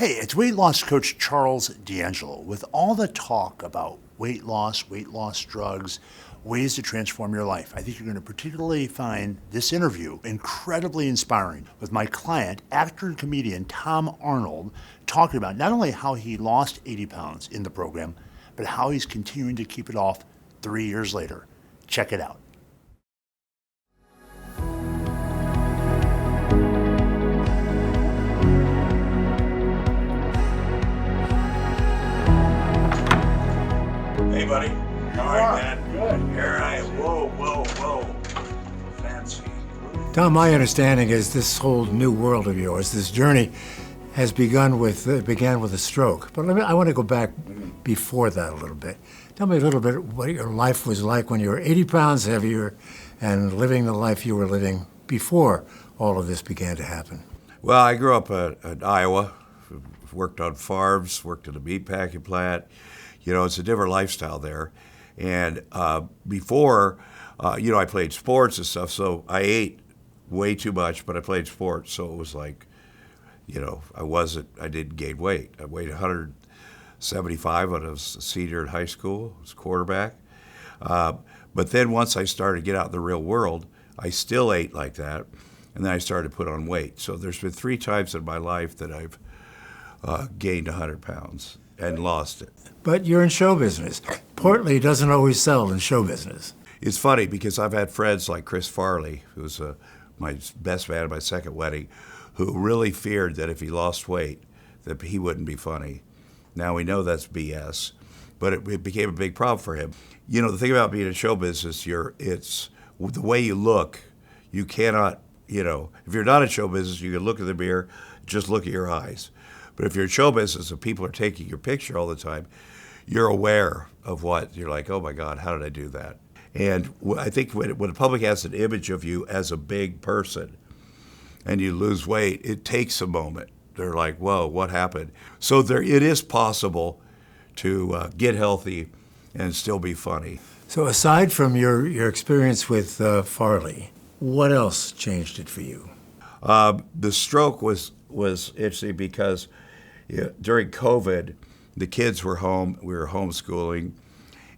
Hey, it's weight loss coach Charles D'Angelo. With all the talk about weight loss drugs, ways to transform your life, I think you're going to particularly find this interview incredibly inspiring with my client, actor and comedian Tom Arnold, talking about not only how he lost 80 pounds in the program, but how he's continuing to keep it off 3 years later. Check it out. Hey, buddy. How are you, man? Good. Here I am. Whoa. Fancy. Tom, my understanding is this whole new world of yours, this journey, has began with a stroke. But I want to go back before that a little bit. Tell me a little bit what your life was like when you were 80 pounds heavier and living the life you were living before all of this began to happen. Well, I grew up in Iowa, worked on farms, worked at a meat packing plant. You know, it's a different lifestyle there. And before, I played sports and stuff, so I ate way too much, but I played sports, so it was like, I didn't gain weight. I weighed 175 when I was a senior in high school, I was a quarterback. But then once I started to get out in the real world, I still ate like that, and then I started to put on weight. So there's been 3 times in my life that I've gained 100 pounds and lost it. But you're in show business. Portly doesn't always sell in show business. It's funny because I've had friends like Chris Farley, who's my best man at my second wedding, who really feared that if he lost weight, that he wouldn't be funny. Now we know that's BS, but it became a big problem for him. You know, the thing about being in show business, it's the way you look. You cannot, if you're not in show business, you can look in the mirror, just look at your eyes. But if you're in show business and people are taking your picture all the time, you're aware of what, you're like, oh my God, how did I do that? And I think when the public has an image of you as a big person and you lose weight, it takes a moment. They're like, whoa, what happened? So it is possible to get healthy and still be funny. So aside from your experience with Farley, what else changed it for you? The stroke was interesting because during COVID, the kids were home, we were homeschooling,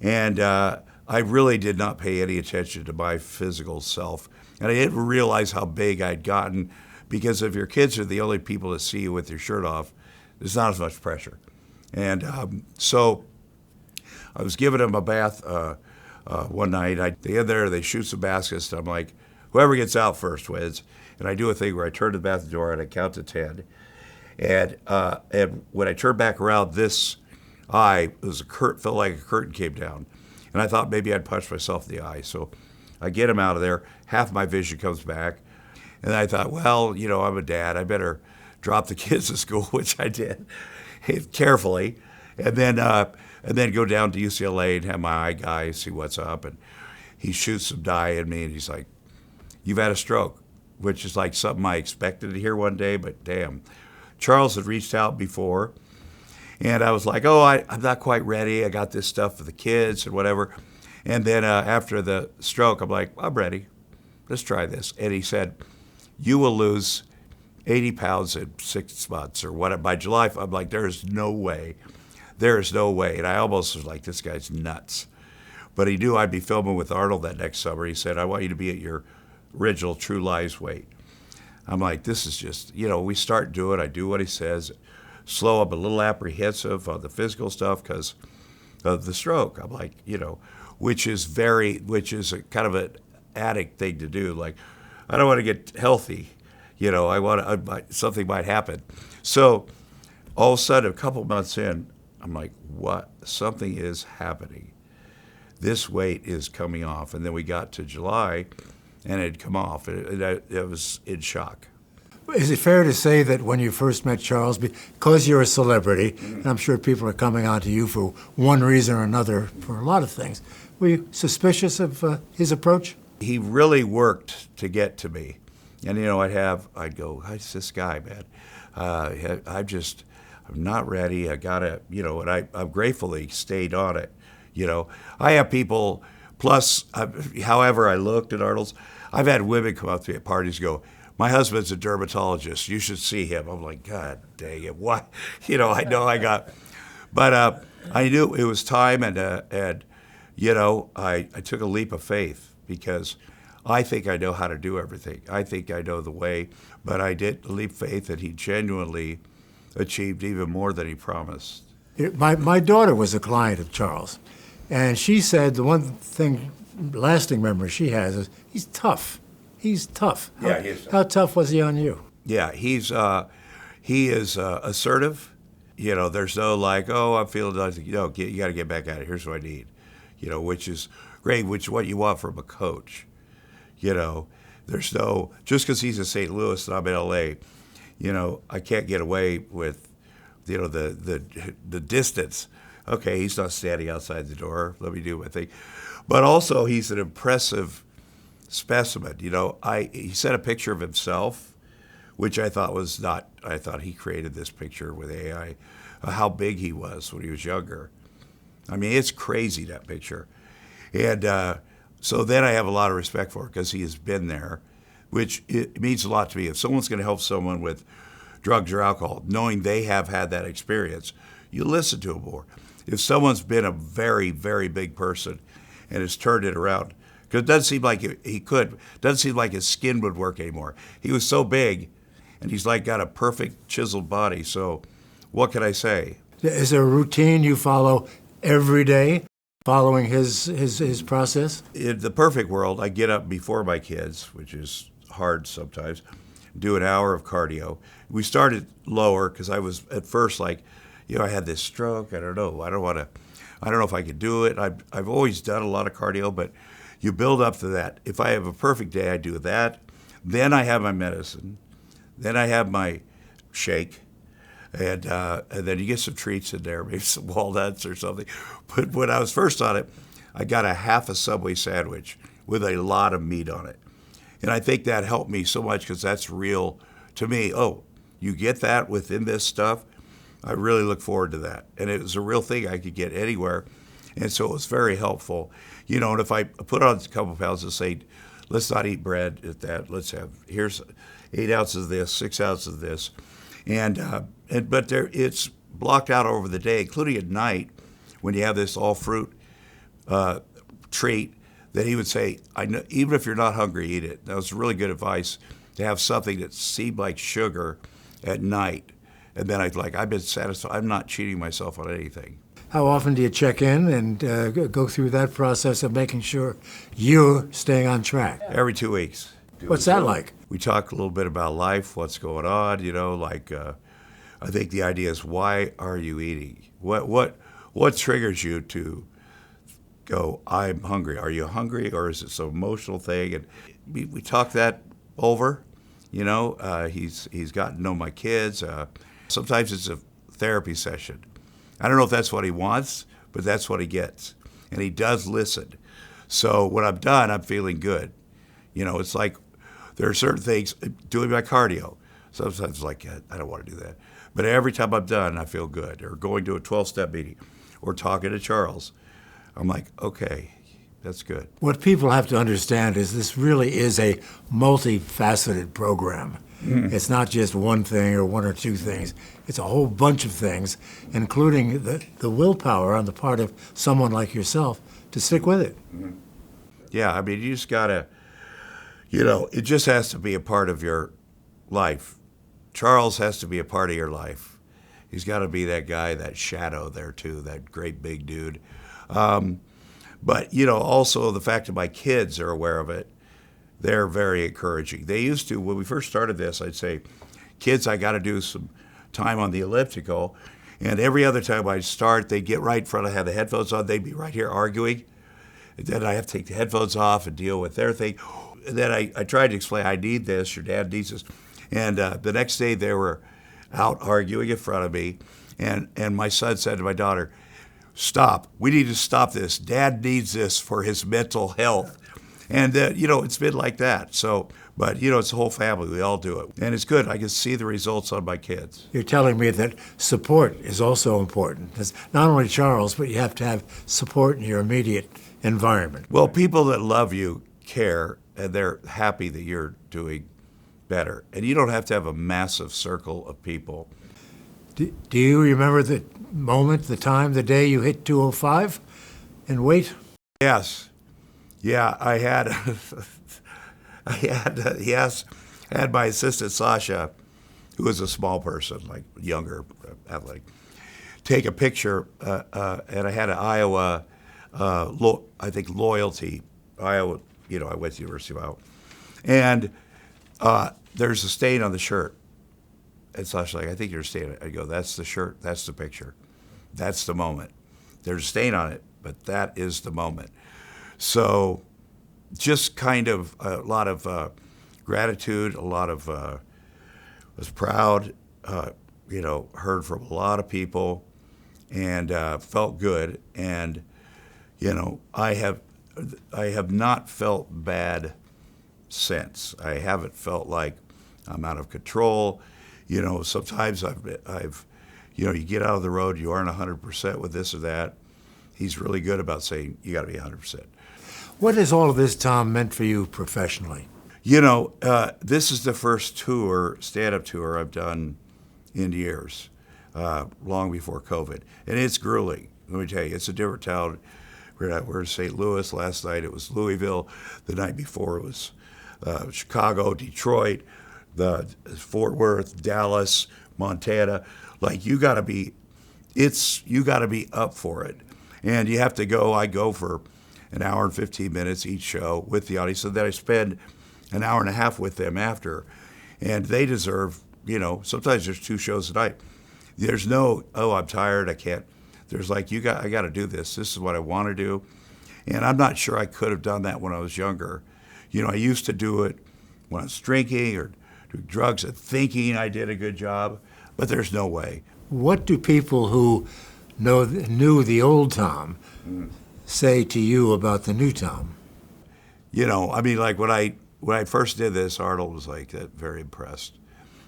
and I really did not pay any attention to my physical self. And I didn't realize how big I'd gotten because if your kids are the only people that see you with your shirt off, there's not as much pressure. And so I was giving them a bath one night. They in there, they shoot some baskets, and I'm like, whoever gets out first wins. And I do a thing where I turn to the bathroom door and I count to 10. And when I turned back around, this eye, felt like a curtain came down. And I thought maybe I'd punch myself in the eye. So I get him out of there. Half my vision comes back. And I thought, well, I'm a dad. I better drop the kids to school, which I did carefully. And then go down to UCLA and have my eye guy see what's up. And he shoots some dye at me and he's like, you've had a stroke, which is like something I expected to hear one day, but damn. Charles had reached out before. And I was like, I'm not quite ready. I got this stuff for the kids and whatever. And then after the stroke, I'm like, I'm ready. Let's try this. And he said, you will lose 80 pounds in 6 months or what? By July, I'm like, there is no way. There is no way. And I almost was like, this guy's nuts. But he knew I'd be filming with Arnold that next summer. He said, I want you to be at your original True Lies weight. I'm like, this is just, we start doing, I do what he says. Slow. I'm a little apprehensive on the physical stuff because of the stroke. I'm like, which is a kind of an addict thing to do. Like, I don't want to get healthy. Something might happen. So all of a sudden, a couple months in, I'm like, what? Something is happening. This weight is coming off. And then we got to July and it had come off. It was in shock. Is it fair to say that when you first met Charles, because you're a celebrity, and I'm sure people are coming on to you for one reason or another for a lot of things, were you suspicious of his approach? He really worked to get to me. And, I'd go, who's this guy, man? I'm not ready. I gotta, and I'm grateful he stayed on it. I have people, plus, however I looked at Arnold's, I've had women come up to me at parties and go, My husband's a dermatologist. You should see him. I'm like, God dang it, what? I know I got, but I knew it was time, and I took a leap of faith because I think I know how to do everything. I think I know the way, but I did a leap of faith that he genuinely achieved even more than he promised. My daughter was a client of Charles, and she said the one thing, lasting memory she has is he's tough. He's tough. Yeah, he is. How tough was he on you? Yeah, he is assertive. There's no like, oh, I'm feeling like, you got to get back at it. Here's what I need, which is great, which is what you want from a coach. There's no, just because he's in St. Louis and I'm in L.A., I can't get away with, the distance. Okay, he's not standing outside the door. Let me do my thing. But also, he's an impressive specimen. He sent a picture of himself, which I thought was not. I thought he created this picture with AI, how big he was when he was younger. I mean, it's crazy, that picture, and so then I have a lot of respect for it because he has been there, which it means a lot to me. If someone's going to help someone with drugs or alcohol, knowing they have had that experience, you listen to them more. If someone's been a very, very big person and has turned it around, because it doesn't seem like he could, doesn't seem like his skin would work anymore. He was so big, and he's like got a perfect chiseled body. So what can I say? Is there a routine you follow every day, following his process? In the perfect world, I get up before my kids, which is hard sometimes, do an hour of cardio. We started lower because I was at first like, I had this stroke. I don't know. I don't know if I could do it. I've always done a lot of cardio, but you build up to that. If I have a perfect day, I do that. Then I have my medicine. Then I have my shake. And then you get some treats in there, maybe some walnuts or something. But when I was first on it, I got a half a Subway sandwich with a lot of meat on it. And I think that helped me so much because that's real to me. Oh, you get that within this stuff? I really look forward to that. And it was a real thing I could get anywhere. And so it was very helpful. And if I put on a couple pounds and say, let's not eat bread at that, here's 8 ounces of this, 6 ounces of this. But it's blocked out over the day, including at night when you have this all fruit treat, that he would say, I know, even if you're not hungry, eat it. That was really good advice, to have something that seemed like sugar at night. And then I've been satisfied. I'm not cheating myself on anything. How often do you check in and go through that process of making sure you're staying on track? Every 2 weeks. What's that like? We talk a little bit about life, what's going on, I think the idea is, why are you eating? What triggers you to go, I'm hungry? Are you hungry, or is it some emotional thing? And we talk that over. He's gotten to know my kids. Sometimes it's a therapy session. I don't know if that's what he wants, but that's what he gets. And he does listen. So when I'm done, I'm feeling good. It's like there are certain things, doing my cardio. Sometimes like, I don't want to do that. But every time I'm done, I feel good. Or going to a 12-step meeting or talking to Charles, I'm like, okay, that's good. What people have to understand is this really is a multifaceted program. It's not just one thing or one or two things. It's a whole bunch of things, including the willpower on the part of someone like yourself to stick with it. Yeah, you just gotta, it just has to be a part of your life. Charles has to be a part of your life. He's got to be that guy, that shadow there too, that great big dude. But also the fact that my kids are aware of it, they're very encouraging. They used to, when we first started this, I'd say, kids, I got to do some time on the elliptical. And every other time I'd start, they'd get right in front, I had the headphones on, they'd be right here arguing. And then I have to take the headphones off and deal with their thing. And then I tried to explain, I need this, your dad needs this. And the next day they were out arguing in front of me. And my son said to my daughter, stop, we need to stop this. Dad needs this for his mental health. And, it's been like that. So, but, it's the whole family. We all do it. And it's good. I can see the results on my kids. You're telling me that support is also important. It's not only Charles, but you have to have support in your immediate environment. Well, people that love you care, and they're happy that you're doing better. And you don't have to have a massive circle of people. Do you remember the moment, the time, the day you hit 205 in weight? Yes. Yeah, I had, had my assistant Sasha, who was a small person, like younger, athletic, take a picture, and I had an Iowa, I think loyalty, Iowa, I went to the University of Iowa, and there's a stain on the shirt. And Sasha's like, I think you're a stain. I go, that's the shirt, that's the picture, that's the moment. There's a stain on it, but that is the moment. So just kind of a lot of gratitude, a lot of, was proud, heard from a lot of people, and felt good. And, I have not felt bad since. I haven't felt like I'm out of control. Sometimes I've you get out of the road, you aren't 100% with this or that. He's really good about saying, you got to be 100%. What has all of this, Tom, meant for you professionally? This is the first stand-up tour I've done in years, long before COVID. And it's grueling. Let me tell you, it's a different town. We're in St. Louis. Last night it was Louisville. The night before it was Chicago, Detroit, Fort Worth, Dallas, Montana. Like, you got to be up for it. And you have to go. I go for an hour and 15 minutes each show with the audience, so that I spend an hour and a half with them after. And they deserve, sometimes there's 2 shows a night. There's no, oh, I'm tired, I can't. There's like, I got to do this. This is what I want to do. And I'm not sure I could have done that when I was younger. I used to do it when I was drinking or doing drugs and thinking I did a good job, but there's no way. What do people who knew the old Tom say to you about the new Tom? Like when I first did this, Arnold was like very impressed.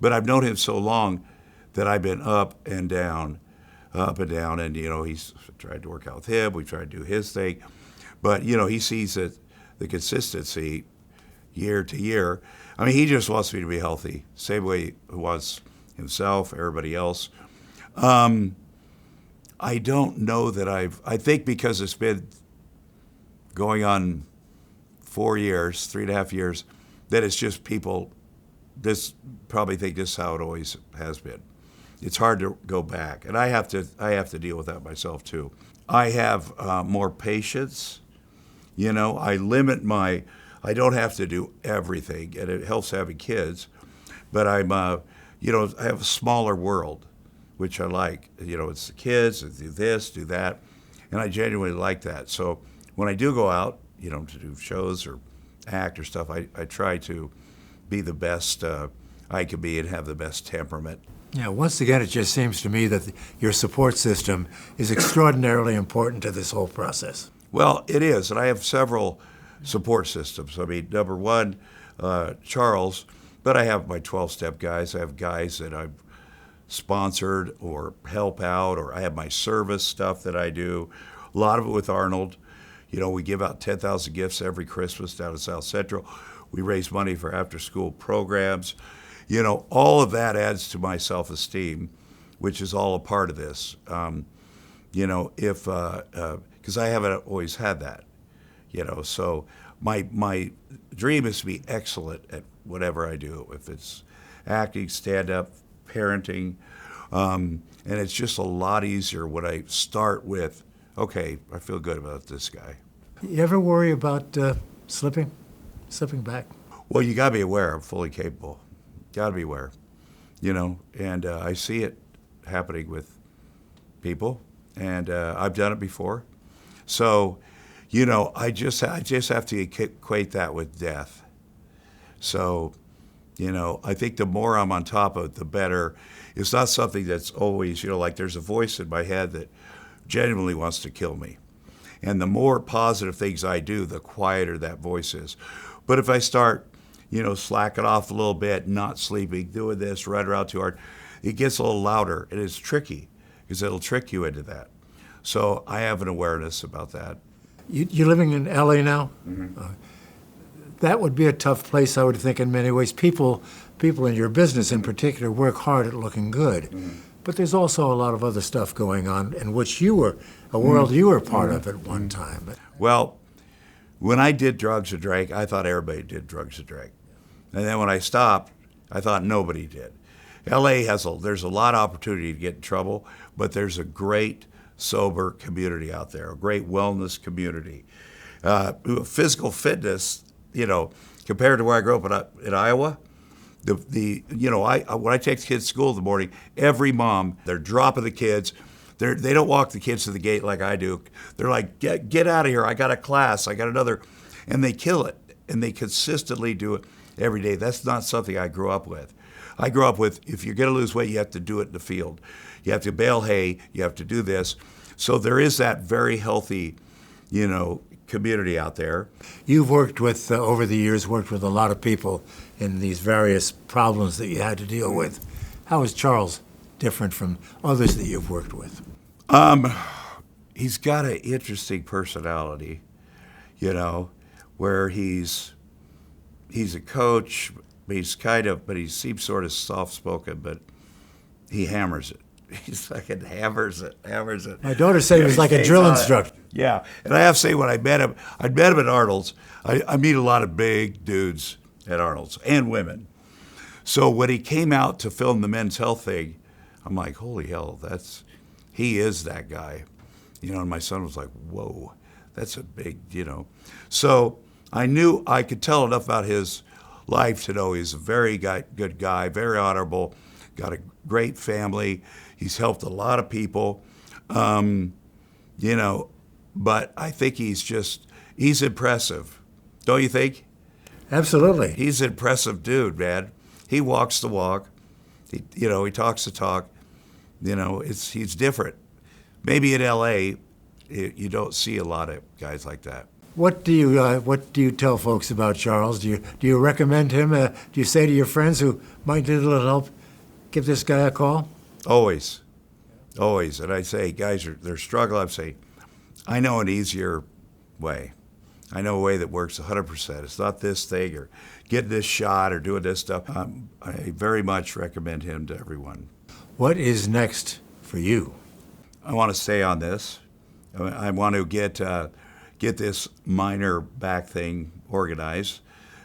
But I've known him so long that I've been up and down, and he's tried to work out with him. We tried to do his thing, but he sees the consistency year to year. He just wants me to be healthy, same way he wants himself, everybody else. I don't know that I think because it's been going on 4 years, 3.5 years, that it's just people probably think this is how it always has been. It's hard to go back, and I have to deal with that myself too. I have more patience. I don't have to do everything, and it helps having kids. But I have a smaller world, which I like. It's the kids, I do this, do that, and I genuinely like that. So when I do go out, to do shows or act or stuff, I try to be the best I can be and have the best temperament. Yeah, once again, it just seems to me that your support system is extraordinarily important to this whole process. Well, it is, and I have several support systems. Number one, Charles, but I have my 12-step guys. I have guys that I've sponsored or help out, or I have my service stuff that I do. A lot of it with Arnold. We give out 10,000 gifts every Christmas down in South Central. We raise money for after-school programs. All of that adds to my self-esteem, which is all a part of this. Because I haven't always had that. So my dream is to be excellent at whatever I do, if it's acting, stand-up, parenting, and it's just a lot easier when I start with, okay, I feel good about this guy. You ever worry about slipping back? Well, you gotta be aware. I'm fully capable. Gotta be aware, and I see it happening with people, and I've done it before. So, I just have to equate that with death. So, I think the more I'm on top of it, the better. It's not something that's always, like there's a voice in my head that genuinely wants to kill me. And the more positive things I do, the quieter that voice is. But if I start, slacking off a little bit, not sleeping, doing this, running around too hard, it gets a little louder, and it's tricky because it'll trick you into that. So I have an awareness about that. You're living in LA now? Mm-hmm. That would be a tough place, I would think, in many ways. People people in your business in particular work hard at looking good. But there's also a lot of other stuff going on in which you were, a world you were part of at one time. Well, when I did drugs and drank, I thought everybody did drugs and drank. And then when I stopped, I thought nobody did. LA there's a lot of opportunity to get in trouble, but there's a great sober community out there, a great wellness community. Physical fitness, compared to where I grew up in Iowa, when I take the kids to school in the morning, every mom, they're dropping the kids. They don't walk the kids to the gate like I do. They're like, get out of here. I got a class. I got another. And they kill it. And they consistently do it every day. That's not something I grew up with. I grew up with, if you're going to lose weight, you have to do it in the field. You have to bale hay. You have to do this. So there is that very healthy, community out there. You've worked with, over the years, worked with a lot of people in these various problems that you had to deal with. How is Charles different from others that you've worked with? He's got an interesting personality, where he's a coach, but he seems sort of soft-spoken, but he hammers it. He fucking hammers it. My daughter said he was like a drill instructor. Yeah, and I have to say, when I met him at Arnold's. I meet a lot of big dudes at Arnold's and women. So when he came out to film the Men's Health thing, I'm like, holy hell, he is that guy. And my son was like, whoa, that's a big, So I knew I could tell enough about his life to know he's a very good guy, very honorable, got a great family. He's helped a lot of people, but I think he's impressive. Don't you think? Absolutely. He's an impressive dude, man. He walks the walk. He talks the talk. He's different. Maybe in LA, you don't see a lot of guys like that. What do you tell folks about Charles? Do you recommend him? Do you say to your friends who might need a little help, give this guy a call? Always. And I say, guys, they're struggling. I say, I know an easier way. I know a way that works 100%. It's not this thing or getting this shot or doing this stuff. I very much recommend him to everyone. What is next for you? I want to stay on this. I want to get this minor back thing organized.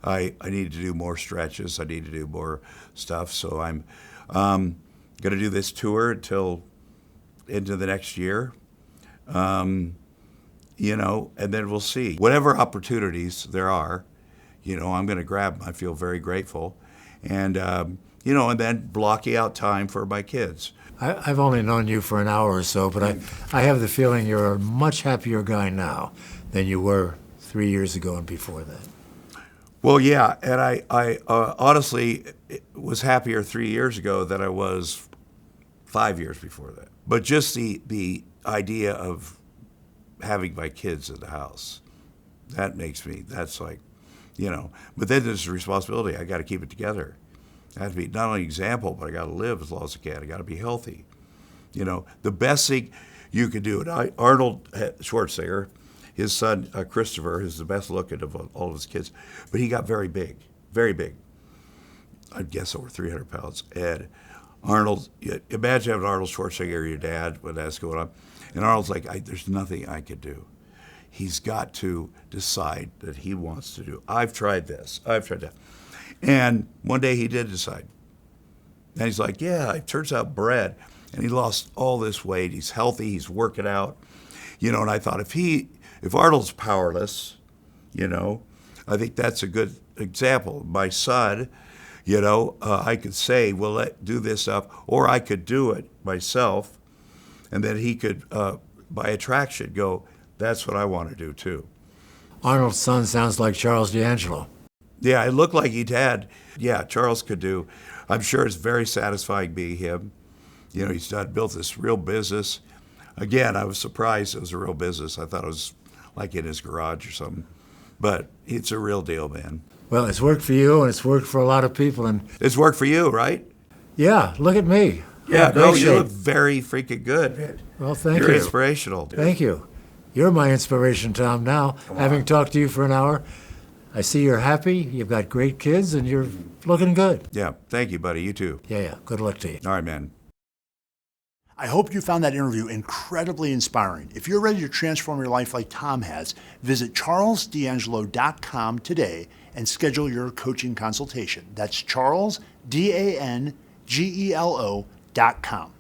I need to do more stretches. I need to do more stuff. So I'm going to do this tour until into the next year. And then we'll see. Whatever opportunities there are, I'm going to grab them. I feel very grateful. And, and then blocking out time for my kids. I've only known you for an hour or so, but I have the feeling you're a much happier guy now than you were 3 years ago and before that. Well, yeah, and I honestly was happier 3 years ago than I was 5 years before that. But just the idea of having my kids in the house, that's like, but then there's a responsibility. I got to keep it together. I have to be not only an example, but I got to live as long as I can. I got to be healthy. The best thing you could do, and Arnold Schwarzenegger, his son Christopher is the best looking of all of his kids, but he got very big, very big. I'd guess over 300 pounds. And Arnold, imagine having Arnold Schwarzenegger, your dad, when that's going on. And Arnold's like, there's nothing I could do. He's got to decide that he wants to do. I've tried this. I've tried that. And one day he did decide. And he's like, yeah, it turns out bread. And he lost all this weight. He's healthy. He's working out. And I thought, if Arnold's powerless, I think that's a good example. My son, I could say, well, let's do this stuff, or I could do it myself, and then he could, by attraction, go, that's what I want to do too. Arnold's son sounds like Charles D'Angelo. Yeah, it looked like he'd had. Yeah, Charles could do. I'm sure it's very satisfying being him. He's built this real business. Again, I was surprised it was a real business. I thought it was like in his garage or something. But it's a real deal, man. Well, it's worked for you, and it's worked for a lot of people. And it's worked for you, right? Yeah, look at me. Yeah, no, you look very freaking good. Well, thank you. You're inspirational. Thank you. You're my inspiration, Tom, now. Having talked to you for an hour, I see you're happy, you've got great kids, and you're looking good. Yeah, thank you, buddy. You too. Yeah. Good luck to you. All right, man. I hope you found that interview incredibly inspiring. If you're ready to transform your life like Tom has, visit charlesdangelo.com today and schedule your coaching consultation. That's charlesdangelo.com.